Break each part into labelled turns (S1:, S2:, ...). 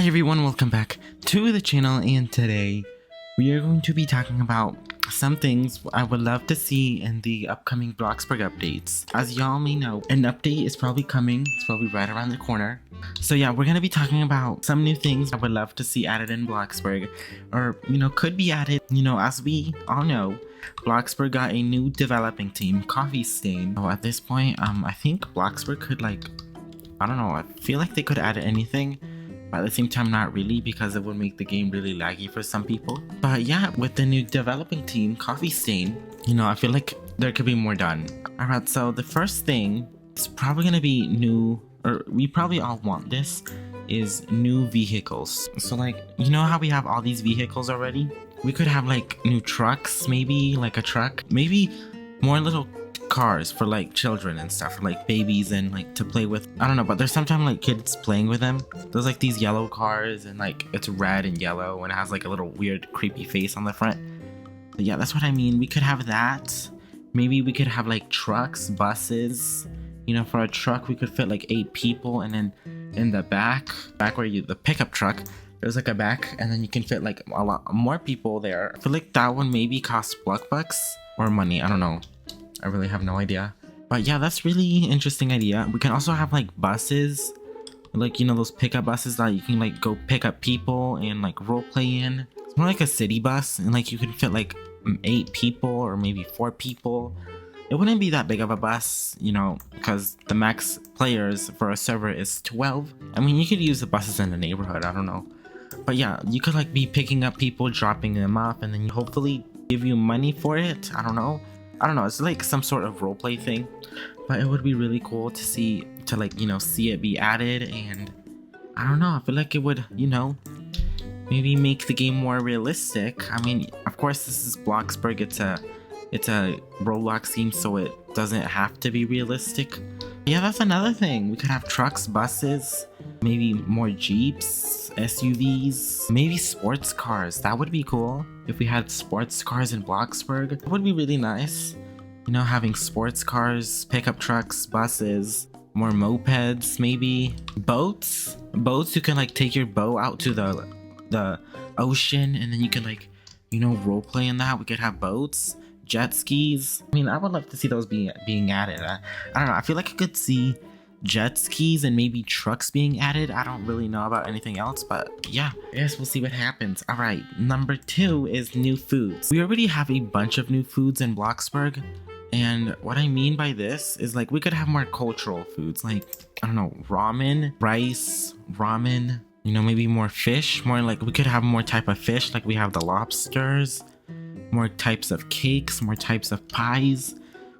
S1: Hi everyone, welcome back to the channel, and today we are going to be talking about some things I would love to see in the upcoming Bloxburg updates. As y'all may know, an update is probably coming. It's probably right around the corner. So yeah, we're gonna be talking about some new things I would love to see added in Bloxburg, or could be added. As we all know, Bloxburg got a new developing team, Coffee Stain. So at this point, I think Bloxburg could I don't know, I feel like they could add anything. But at the same time, not really, because it would make the game really laggy for some people. But yeah, with the new developing team, Coffee Stain, I feel like there could be more done. Alright, so the first thing is probably gonna be new, or we probably all want this, is new vehicles. So how we have all these vehicles already? We could have new trucks, maybe like a truck, maybe more little cars for children and stuff, for babies and to play with. I don't know, but there's sometimes kids playing with them. There's these yellow cars and it's red and yellow and it has a little weird creepy face on the front. But yeah, that's what I mean. We could have that. Maybe we could have trucks, buses. For a truck we could fit 8 people, and then in the back where the pickup truck, there's a back, and then you can fit a lot more people there. I feel that one maybe costs bucks or money. I don't know. I really have no idea. But yeah, that's really interesting idea. We can also have buses, those pickup buses that you can go pick up people and role play in. It's more like a city bus, and you can fit 8 people or maybe 4 people. It wouldn't be that big of a bus, because the max players for a server is 12. I mean, you could use the buses in the neighborhood, I don't know. But yeah, you could be picking up people, dropping them off, and then hopefully give you money for it. I don't know, it's some sort of roleplay thing, but it would be really cool to see see it be added. And I don't know, I feel like it would maybe make the game more realistic. I mean, of course this is Bloxburg, it's a Roblox game, so it doesn't have to be realistic. Yeah, that's another thing. We could have trucks, buses, maybe more jeeps, SUVs, maybe sports cars. That would be cool if we had sports cars in Bloxburg. It would be really nice, having sports cars, pickup trucks, buses, more mopeds, maybe boats. You can take your boat out to the ocean, and then you can role play in that. We could have boats, jet skis. I mean, I would love to see those being added. I don't know, I feel like I could see jet skis and maybe trucks being added. I don't really know about anything else, but yeah, I guess we'll see what happens. All right, number 2 is new foods. We already have a bunch of new foods in Bloxburg, and what I mean by this is we could have more cultural foods, I don't know, ramen, rice, ramen, maybe more fish, more we could have more type of fish, we have the lobsters, more types of cakes, more types of pies,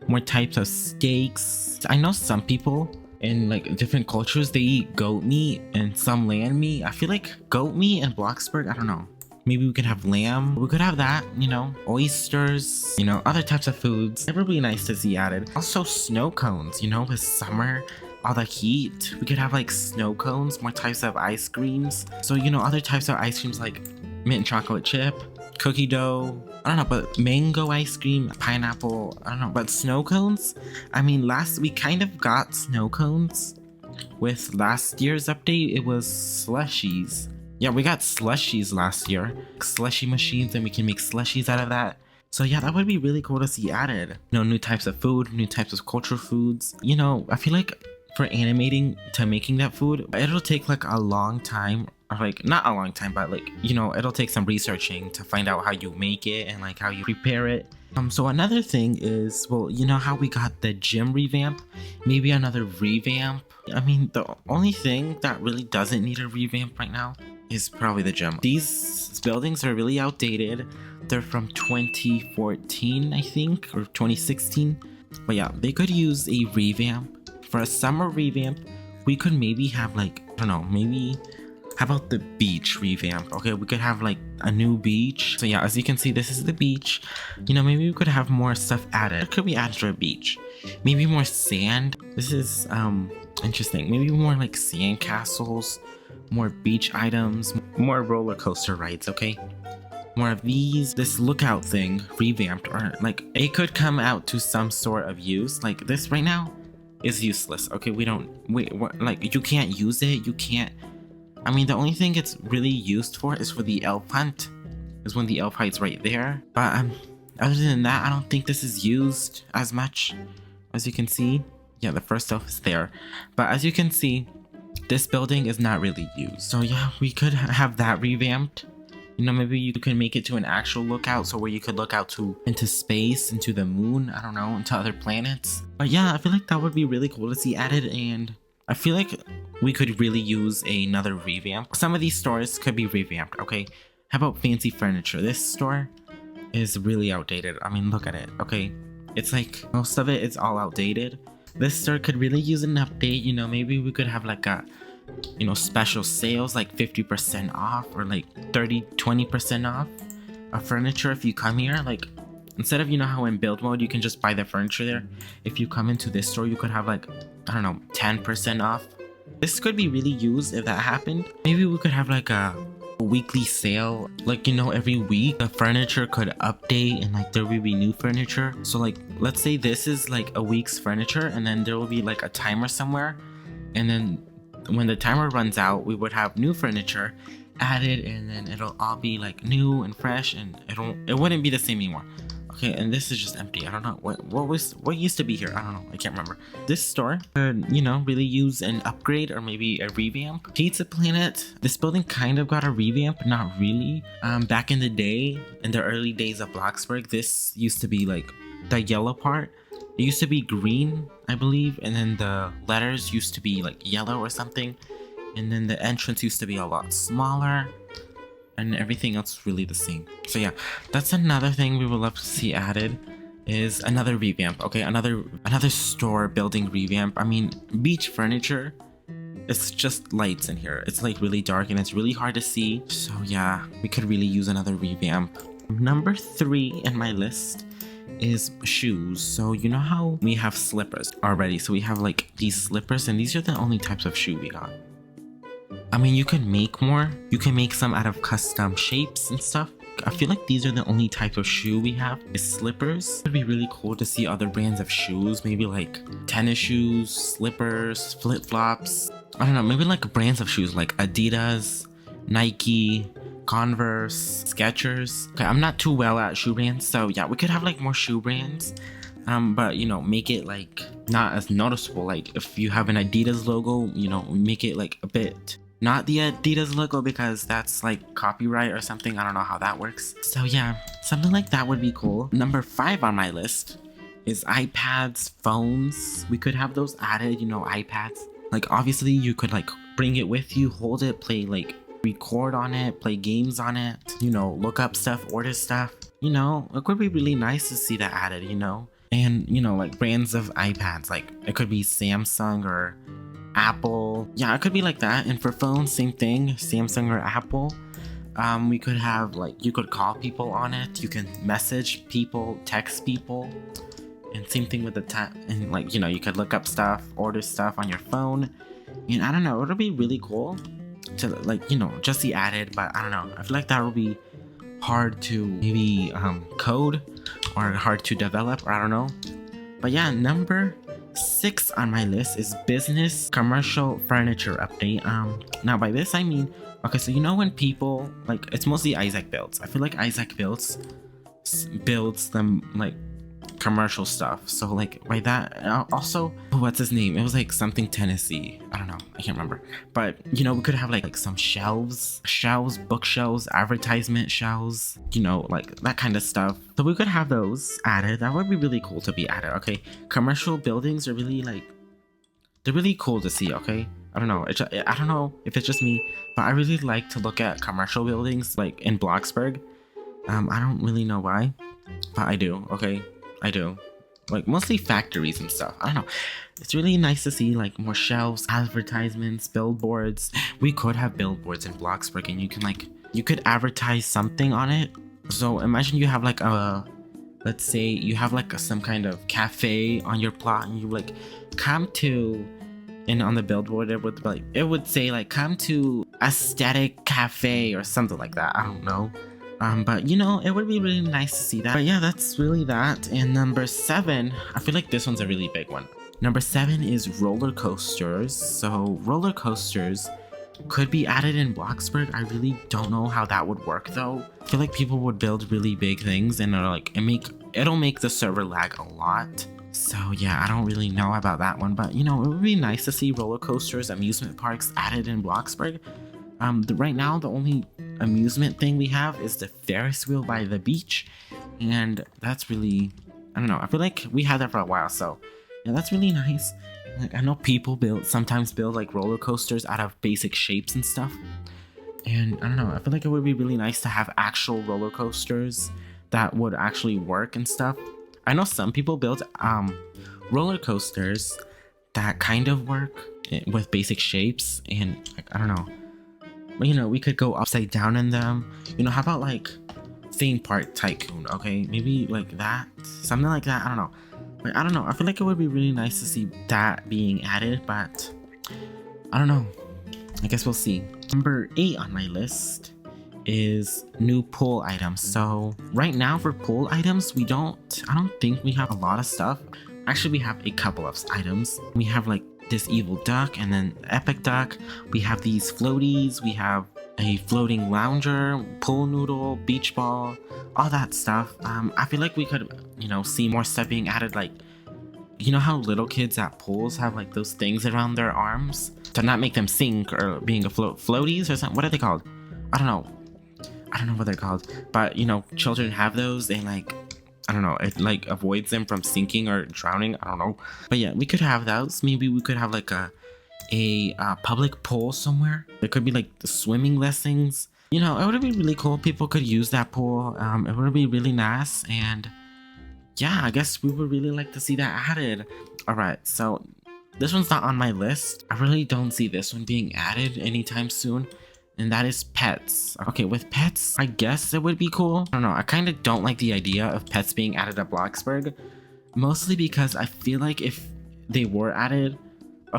S1: more types of steaks. I know some people in different cultures, they eat goat meat and some lamb meat. I feel like goat meat and Bloxburg, I don't know, maybe we could have lamb. We could have that, oysters, other types of foods. It would be nice to see added. Also snow cones, with summer, all the heat, we could have snow cones, more types of ice creams. So other types of ice creams mint chocolate chip, cookie dough, I don't know, but mango ice cream, pineapple, I don't know, but snow cones. I mean, we kind of got snow cones with last year's update. It was slushies. Yeah, we got slushies last year, slushy machines, and we can make slushies out of that. So yeah, that would be really cool to see added. New types of food, new types of cultural foods. I feel like for animating to making that food, it'll take a long time. Or not a long time, but it'll take some researching to find out how you make it and how you prepare it. So another thing is, well, how we got the gym revamp, maybe another revamp. I mean, the only thing that really doesn't need a revamp right now is probably the gym. These buildings are really outdated. They're from 2014, I think, or 2016. But yeah, they could use a revamp. For a summer revamp, we could maybe have I don't know, maybe how about the beach revamp? Okay, we could have a new beach. So yeah, as you can see, this is the beach. Maybe we could have more stuff added. What could we add to a beach? Maybe more sand. This is interesting. Maybe more sand castles, more beach items, more roller coaster rides, okay? More of these. This lookout thing revamped, or it could come out to some sort of use. This right now is useless. Okay, you can't use it. You can't I mean, the only thing it's really used for is for the elf hunt, is when the elf hide's right there. But other than that, I don't think this is used as much. As you can see, yeah, the first elf is there. But as you can see, this building is not really used. So yeah, we could have that revamped. You know, maybe you could make it to an actual lookout, so where you could look out into space, into the moon, I don't know, into other planets. But yeah, I feel like that would be really cool to see added, and I feel like we could really use another revamp. Some of these stores could be revamped, okay? How about fancy furniture? This store is really outdated. I mean, look at it, okay? It's like, most of it is all outdated. This store could really use an update, you know, maybe we could have like a, you know, special sales like 50% off or like 20% off of furniture if you come here. Like, instead of, you know, how in build mode you can just buy the furniture there, if you come into this store you could have like, I don't know, 10% off. This could be really used if that happened. Maybe we could have like a weekly sale, like, you know, every week the furniture could update and like there will be new furniture. So like, let's say this is like a week's furniture, and then there will be like a timer somewhere, and then when the timer runs out we would have new furniture added, and then it'll all be like new and fresh, and it wouldn't be the same anymore. Okay, and this is just empty. I don't know what used to be here. I don't know, I can't remember. This store could, you know, really use an upgrade or maybe a revamp. Pizza Planet, this building kind of got a revamp, not really. Back in the day, in the early days of Bloxburg, this used to be like the yellow part. It used to be green, I believe, and then the letters used to be like yellow or something, and then the entrance used to be a lot smaller, and everything else really the same. So yeah, that's another thing we would love to see added, is another revamp. Okay, another store building revamp. I mean, beach furniture, it's just lights in here. It's like really dark and it's really hard to see. So yeah, we could really use another revamp. Number 3 in my list is shoes. So you know how we have slippers already, so we have like these slippers, and these are the only types of shoe we got. I mean, you can make more. You can make some out of custom shapes and stuff. I feel like these are the only type of shoe we have is slippers. It'd be really cool to see other brands of shoes, maybe like tennis shoes, slippers, flip-flops. I don't know, maybe like brands of shoes like Adidas, Nike, Converse, Skechers. Okay, I'm not too well at shoe brands, so yeah, we could have like more shoe brands. But you know, make it like not as noticeable. Like if you have an Adidas logo, you know, make it like a bit not the Adidas logo, because that's like copyright or something. I don't know how that works. So yeah, something like that would be cool. Number 5 on my list is iPads, phones. We could have those added, you know, iPads. Like obviously you could like bring it with you, hold it, play, like record on it, play games on it, you know, look up stuff, order stuff. You know, it could be really nice to see that added, you know. And you know, like brands of iPads, like it could be Samsung or Apple. Yeah, it could be like that. And for phones, same thing, Samsung or Apple. We could have like, you could call people on it, you can message people, text people, and same thing with the and like, you know, you could look up stuff, order stuff on your phone. And I don't know, it'll be really cool to like, you know, just see added. But I don't know, I feel like that will be hard to maybe code or hard to develop, or I don't know. But yeah, number 6 on my list is business commercial furniture update. Now by this I mean, okay, so you know when people like, it's mostly Isaac builds. I feel like Isaac builds them like commercial stuff. So like by that, also, what's his name? It was like something Tennessee. I don't know, I can't remember. But you know, we could have like some shelves, bookshelves, advertisement shelves, you know, like that kind of stuff. So we could have those added. That would be really cool to be added. Okay, commercial buildings are really like, they're really cool to see. Okay, I don't know, I don't know if it's just me, but I really like to look at commercial buildings like in Bloxburg. I don't really know why, but I do. Okay, I do. Like mostly factories and stuff. I don't know. It's really nice to see like more shelves, advertisements, billboards. We could have billboards in Bloxburg, and you can like, you could advertise something on it. So imagine you have like a, let's say you have like some kind of cafe on your plot, and you like come to, and on the billboard it would say like come to Aesthetic Cafe or something like that. I don't know. But you know, it would be really nice to see that. But yeah, that's really that. And number 7, I feel like this one's a really big one. Number 7 is roller coasters. So roller coasters, could be added in Bloxburg. I really don't know how that would work though. I feel like people would build really big things and it'll make the server lag a lot. So yeah, I don't really know about that one, but you know, it would be nice to see roller coasters, amusement parks added in Bloxburg. Right now, the only amusement thing we have is the Ferris wheel by the beach, and that's really, I don't know, I feel like we had that for a while, so yeah, that's really nice. Like, I know people sometimes build like roller coasters out of basic shapes and stuff, and I don't know, I feel like it would be really nice to have actual roller coasters that would actually work and stuff. I know some people build roller coasters that kind of work with basic shapes, and like, I don't know, but you know, we could go upside down in them. You know, how about like theme park tycoon? Okay, maybe like that, something like that. I don't know. Like, I don't know. I feel like it would be really nice to see that being added, but I don't know. I guess we'll see. Number 8 on my list is new pool items. So right now for pool items, I don't think we have a lot of stuff. Actually, we have a couple of items. We have like this evil duck and then epic duck. We have these floaties. We have a floating lounger, pool noodle, beach ball, all that stuff. I feel like we could, you know, see more stuff being added. Like, you know how little kids at pools have like those things around their arms to not make them sink or being afloat, floaties or something. What are they called? I don't know what they're called, but you know, children have those and like, I don't know, it like avoids them from sinking or drowning. I don't know, but yeah, we could have those. Maybe we could have like a public pool somewhere. There could be like the swimming lessons. You know, it would be really cool. People could use that pool. It would be really nice, and yeah, I guess we would really like to see that added. All right, so this one's not on my list. I really don't see this one being added anytime soon, and that is pets. Okay, with pets, I guess it would be cool. I don't know, I kind of don't like the idea of pets being added at Bloxburg, mostly because I feel like if they were added,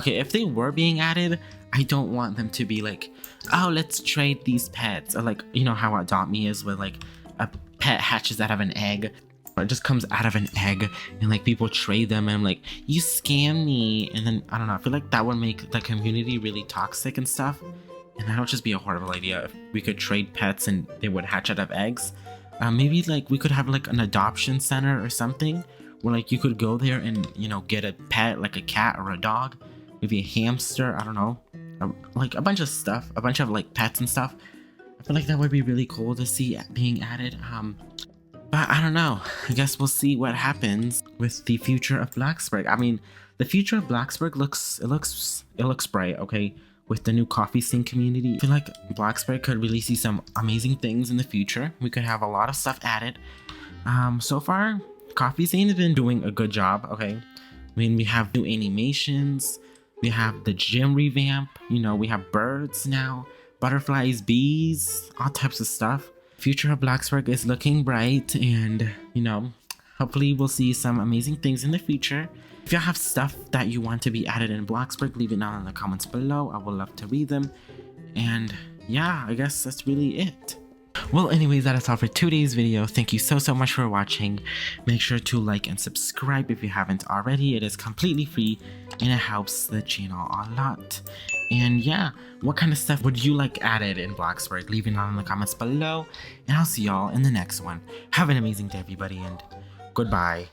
S1: if they were being added, I don't want them to be like, oh, let's trade these pets, or like, you know how Adopt Me is, where like a pet hatches out of an egg, or it just comes out of an egg, and like people trade them, and I'm like, you scam me, and then I don't know, I feel like that would make the community really toxic and stuff, and that would just be a horrible idea if we could trade pets and they would hatch out of eggs. Maybe like we could have like an adoption center or something, where like you could go there and, you know, get a pet, like a cat or a dog, maybe a hamster, I don't know, like a bunch of stuff, a bunch of like pets and stuff. I feel like that would be really cool to see being added. But I don't know, I guess we'll see what happens with the future of Bloxburg. I mean, the future of Bloxburg looks bright, okay, with the new coffee scene community. I feel like Bloxburg could really see some amazing things in the future. We could have a lot of stuff added. So far, coffee scene has been doing a good job, okay. I mean, we have new animations, we have the gym revamp, you know, we have birds now, butterflies, bees, all types of stuff. Future of Bloxburg is looking bright, and you know, hopefully we'll see some amazing things in the future. If you have stuff that you want to be added in Bloxburg, leave it down in the comments below. I would love to read them. And yeah, I guess that's really it. Well, anyways, that is all for today's video. Thank you so much for watching. Make sure to like and subscribe if you haven't already. It is completely free and it helps the channel a lot. And yeah, what kind of stuff would you like added in Bloxburg? Leave it down in the comments below, and I'll see y'all in the next one. Have an amazing day, everybody, and goodbye.